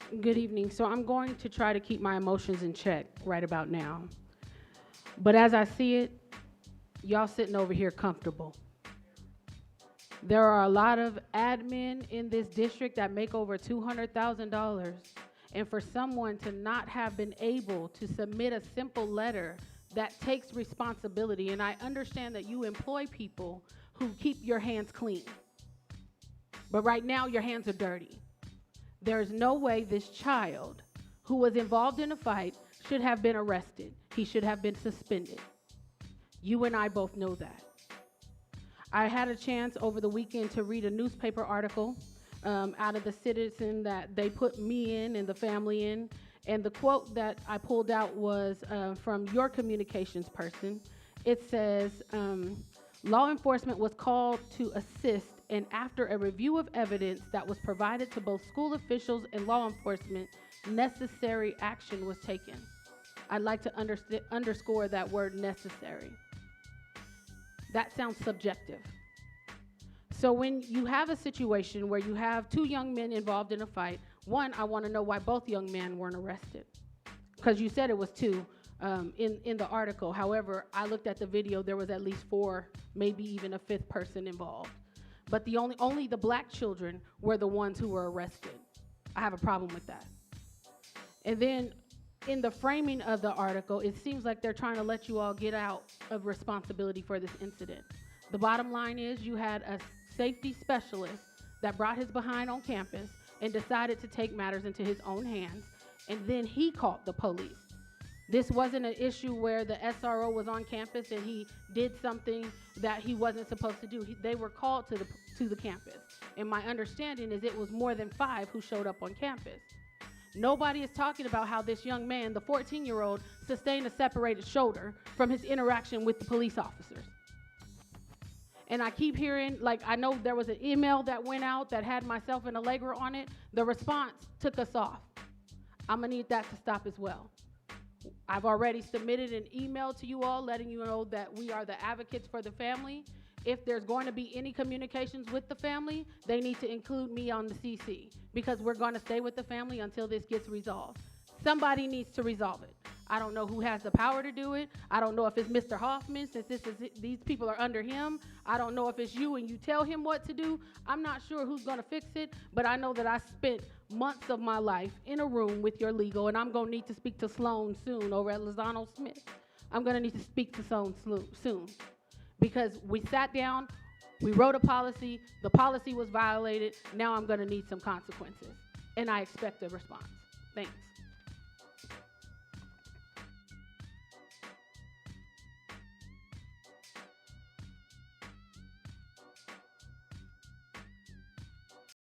Good evening. So I'm going to try to keep my emotions in check right about now. But as I see it, y'all sitting over here comfortable. There are a lot of admin in this district that make over $200,000. And for someone to not have been able to submit a simple letter that takes responsibility, and I understand that you employ people who keep your hands clean, but right now your hands are dirty. There's no way this child who was involved in a fight should have been arrested. He should have been suspended. You and I both know that. I had a chance over the weekend to read a newspaper article out of the Citizen that they put me in and the family in. And the quote that I pulled out was from your communications person. It says, law enforcement was called to assist, and after a review of evidence that was provided to both school officials and law enforcement, necessary action was taken. I'd like to underscore that word necessary. That sounds subjective. So when you have a situation where you have two young men involved in a fight, one, I want to know why both young men weren't arrested. Because you said it was two in the article. However, I looked at the video, there was at least four, maybe even a fifth person involved. But only the black children were the ones who were arrested. I have a problem with that. And then in the framing of the article, it seems like they're trying to let you all get out of responsibility for this incident. The bottom line is you had a safety specialist that brought his behind on campus and decided to take matters into his own hands, and then he called the police. This wasn't an issue where the SRO was on campus and he did something that he wasn't supposed to do. They were called to the campus. And my understanding is it was more than 5 who showed up on campus. Nobody is talking about how this young man, the 14-year-old, sustained a separated shoulder from his interaction with the police officers. And I keep hearing, like, I know there was an email that went out that had myself and Allegra on it. The response took us off. I'm gonna need that to stop as well. I've already submitted an email to you all letting you know that we are the advocates for the family. If there's going to be any communications with the family, they need to include me on the CC because we're going to stay with the family until this gets resolved. Somebody needs to resolve it. I don't know who has the power to do it. I don't know if it's Mr. Hoffman, since these people are under him. I don't know if it's you and you tell him what to do. I'm not sure who's going to fix it, but I know that I spent months of my life in a room with your legal, and I'm going to need to speak to Sloan soon over at Lozano Smith. I'm going to need to speak to Sloan soon because we sat down, we wrote a policy, the policy was violated, now I'm going to need some consequences, and I expect a response. Thanks.